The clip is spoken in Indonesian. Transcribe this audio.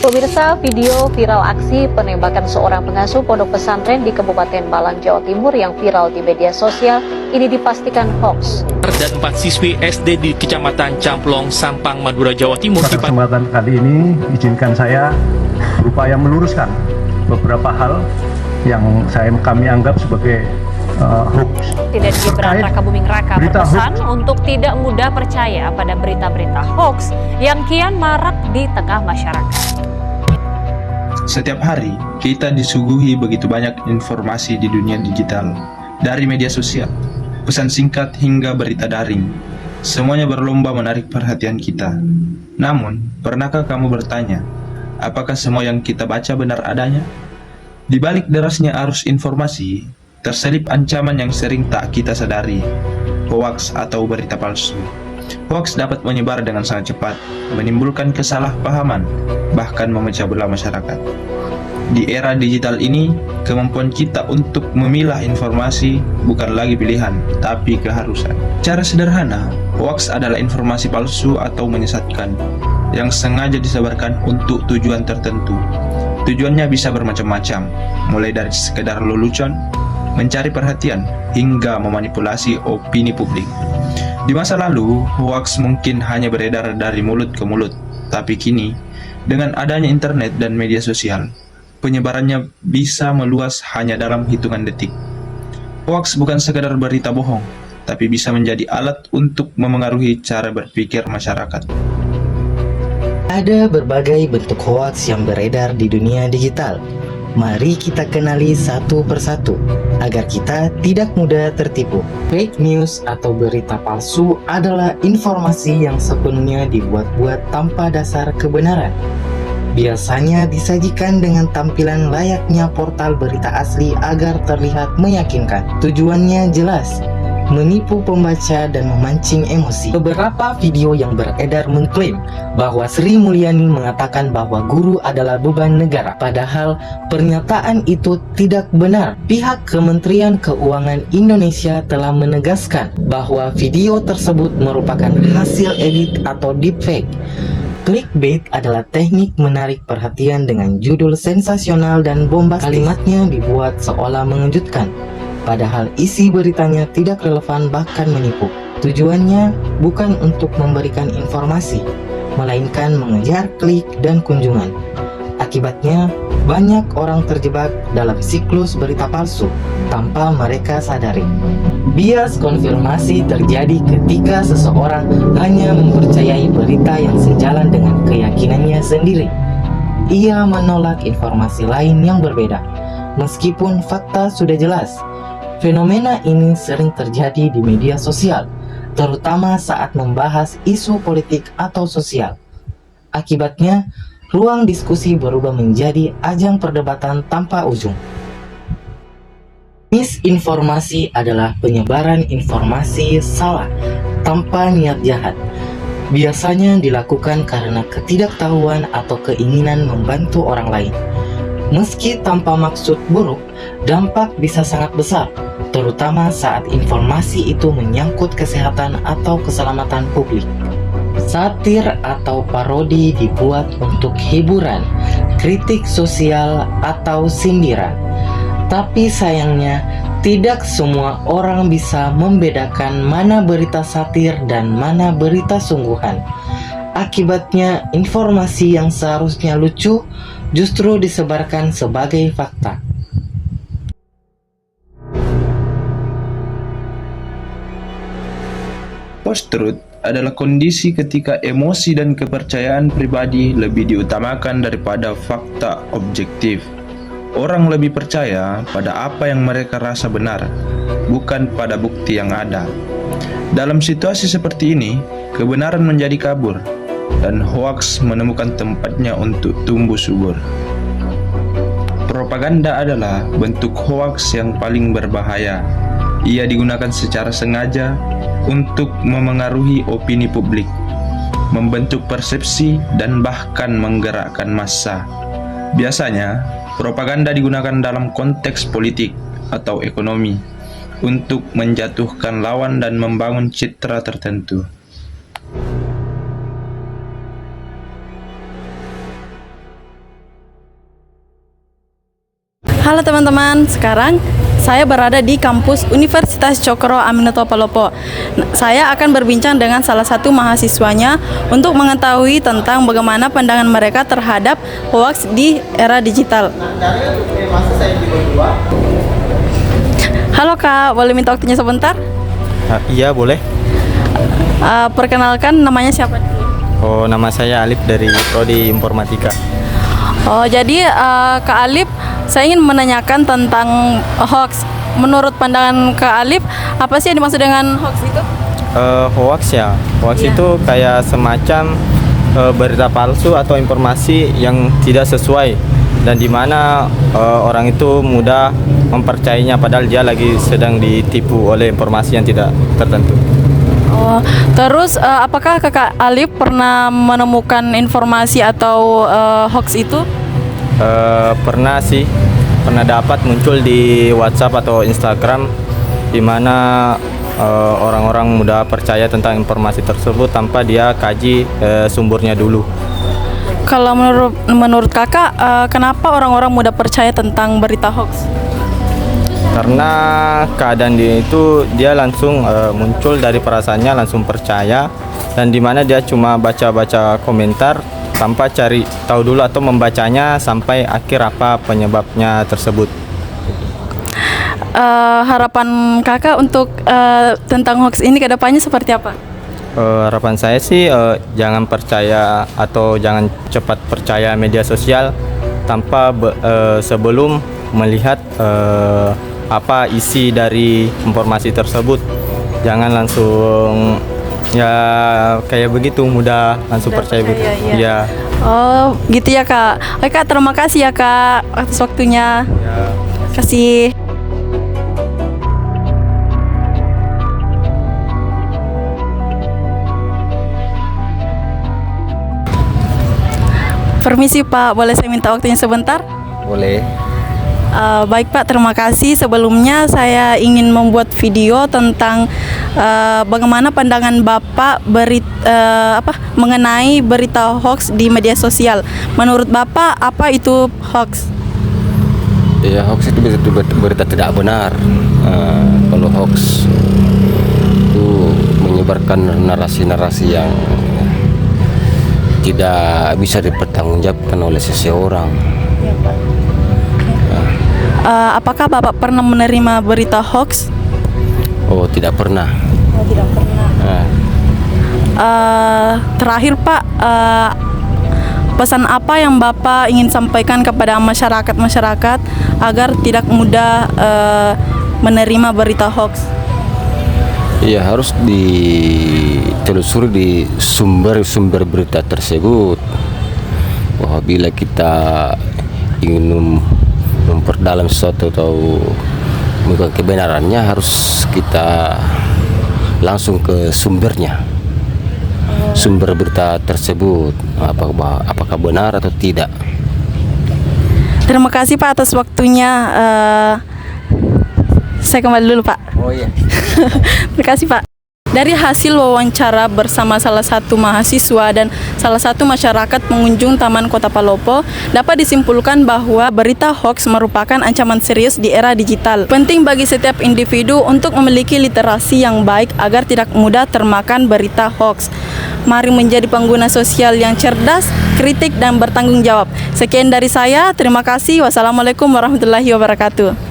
Pemirsa, video viral aksi penembakan seorang pengasuh pondok pesantren di Kabupaten Malang, Jawa Timur yang viral di media sosial ini dipastikan hoax. Dan 4 siswi SD di Kecamatan Camplong, Sampang, Madura, Jawa Timur. Pada kesempatan kali ini, izinkan saya berupaya meluruskan beberapa hal yang kami anggap sebagai hoax. Tidak Gibran Raka Buming Raka berpesan untuk tidak mudah percaya pada berita-berita hoax yang kian marak di tengah masyarakat. Setiap hari, kita disuguhi begitu banyak informasi di dunia digital, dari media sosial, pesan singkat hingga berita daring. Semuanya berlomba menarik perhatian kita. Namun, pernahkah kamu bertanya, apakah semua yang kita baca benar adanya? Di balik derasnya arus informasi, terselip ancaman yang sering tak kita sadari, hoaks atau berita palsu. Hoaks dapat menyebar dengan sangat cepat, menimbulkan kesalahpahaman, bahkan memecah belah masyarakat. Di era digital ini, kemampuan kita untuk memilah informasi bukan lagi pilihan, tapi keharusan. Cara sederhana, hoaks adalah informasi palsu atau menyesatkan, yang sengaja disebarkan untuk tujuan tertentu. Tujuannya bisa bermacam-macam, mulai dari sekedar lelucon, mencari perhatian, hingga memanipulasi opini publik. Di masa lalu, hoaks mungkin hanya beredar dari mulut ke mulut, tapi kini, dengan adanya internet dan media sosial, penyebarannya bisa meluas hanya dalam hitungan detik. Hoaks bukan sekadar berita bohong, tapi bisa menjadi alat untuk memengaruhi cara berpikir masyarakat. Ada berbagai bentuk hoaks yang beredar di dunia digital. Mari kita kenali satu persatu, agar kita tidak mudah tertipu. Fake news atau berita palsu adalah informasi yang sepenuhnya dibuat-buat tanpa dasar kebenaran. Biasanya disajikan dengan tampilan layaknya portal berita asli agar terlihat meyakinkan. Tujuannya jelas, menipu pembaca dan memancing emosi. Beberapa video yang beredar mengklaim bahwa Sri Mulyani mengatakan bahwa guru adalah beban negara. Padahal pernyataan itu tidak benar. Pihak Kementerian Keuangan Indonesia telah menegaskan bahwa video tersebut merupakan hasil edit atau deepfake. Clickbait adalah teknik menarik perhatian dengan judul sensasional dan bombastis. Kalimatnya dibuat seolah mengejutkan, padahal isi beritanya tidak relevan bahkan menipu. Tujuannya bukan untuk memberikan informasi, melainkan mengejar klik dan kunjungan. Akibatnya, banyak orang terjebak dalam siklus berita palsu tanpa mereka sadari. Bias konfirmasi terjadi ketika seseorang hanya mempercayai berita yang sejalan dengan keyakinannya sendiri. Ia menolak informasi lain yang berbeda, meskipun fakta sudah jelas. Fenomena ini sering terjadi di media sosial, terutama saat membahas isu politik atau sosial. Akibatnya, ruang diskusi berubah menjadi ajang perdebatan tanpa ujung. Misinformasi adalah penyebaran informasi salah tanpa niat jahat. Biasanya dilakukan karena ketidaktahuan atau keinginan membantu orang lain. Meski tanpa maksud buruk, dampak bisa sangat besar, terutama saat informasi itu menyangkut kesehatan atau keselamatan publik. Satir atau parodi dibuat untuk hiburan, kritik sosial, atau sindiran. Tapi sayangnya, tidak semua orang bisa membedakan mana berita satir dan mana berita sungguhan. Akibatnya, informasi yang seharusnya lucu justru disebarkan sebagai fakta. Post-truth adalah kondisi ketika emosi dan kepercayaan pribadi lebih diutamakan daripada fakta objektif. Orang lebih percaya pada apa yang mereka rasa benar, bukan pada bukti yang ada. Dalam situasi seperti ini, kebenaran menjadi kabur, dan hoaks menemukan tempatnya untuk tumbuh subur. Propaganda adalah bentuk hoaks yang paling berbahaya. Ia digunakan secara sengaja untuk memengaruhi opini publik, membentuk persepsi, dan bahkan menggerakkan massa. Biasanya, propaganda digunakan dalam konteks politik atau ekonomi untuk menjatuhkan lawan dan membangun citra tertentu. Halo teman-teman, sekarang saya berada di kampus Universitas Cokro Aminoto Palopo. Saya akan berbincang dengan salah satu mahasiswanya untuk mengetahui tentang bagaimana pandangan mereka terhadap hoax di era digital. Halo Kak, boleh minta waktunya sebentar? Iya boleh. Perkenalkan, namanya siapa? Oh, nama saya Alif dari Prodi Informatika. Oh, jadi Kak Alif, saya ingin menanyakan tentang hoax. Menurut pandangan Kak Alif, apa sih yang dimaksud dengan hoax itu? Hoax ya. Hoax Iya. itu kayak semacam berita palsu atau informasi yang tidak sesuai dan di mana orang itu mudah mempercayainya padahal dia lagi sedang ditipu oleh informasi yang tidak tertentu. Oh, terus apakah Kakak Alif pernah menemukan informasi atau hoax itu? Pernah sih, pernah dapat muncul di WhatsApp atau Instagram di mana orang-orang mudah percaya tentang informasi tersebut tanpa dia kaji sumbernya dulu. Kalau menurut Kakak, kenapa orang-orang mudah percaya tentang berita hoax? Karena keadaan dia itu dia langsung muncul dari perasaannya, langsung percaya, dan di mana dia cuma baca-baca komentar tanpa cari tahu dulu atau membacanya sampai akhir apa penyebabnya tersebut. Harapan Kakak untuk tentang hoax ini ke depannya seperti apa? Harapan saya sih jangan percaya atau jangan cepat percaya media sosial tanpa sebelum melihat apa isi dari informasi tersebut. Jangan langsung ya kayak begitu mudah langsung percaya begitu. Iya. Ya. Oh, gitu ya Kak. Oke Kak, terima kasih ya Kak atas waktunya. Ya. Kasih. Permisi Pak, boleh saya minta waktunya sebentar? Boleh. Baik Pak, terima kasih. Sebelumnya saya ingin membuat video tentang bagaimana pandangan Bapak mengenai berita hoax di media sosial. Menurut Bapak, apa itu hoax? Ya, hoax itu berita tidak benar. Kalau hoax itu menyebarkan narasi-narasi yang tidak bisa dipertanggungjawabkan oleh seseorang. Apakah Bapak pernah menerima berita hoax? Oh, tidak pernah. Oh, tidak pernah. Terakhir Pak, pesan apa yang Bapak ingin sampaikan kepada masyarakat agar tidak mudah menerima berita hoax? Iya, harus ditelusuri di sumber-sumber berita tersebut. Apabila kita ingin memperdalam sesuatu atau bukan kebenarannya, harus kita langsung ke sumbernya, sumber berita tersebut, apakah benar atau tidak. Terima kasih Pak atas waktunya. Saya kembali dulu Pak. Oh iya. Terima kasih Pak. Dari hasil wawancara bersama salah satu mahasiswa dan salah satu masyarakat pengunjung Taman Kota Palopo, dapat disimpulkan bahwa berita hoax merupakan ancaman serius di era digital. Penting bagi setiap individu untuk memiliki literasi yang baik agar tidak mudah termakan berita hoax. Mari menjadi pengguna sosial yang cerdas, kritik, dan bertanggung jawab. Sekian dari saya, terima kasih. Wassalamualaikum warahmatullahi wabarakatuh.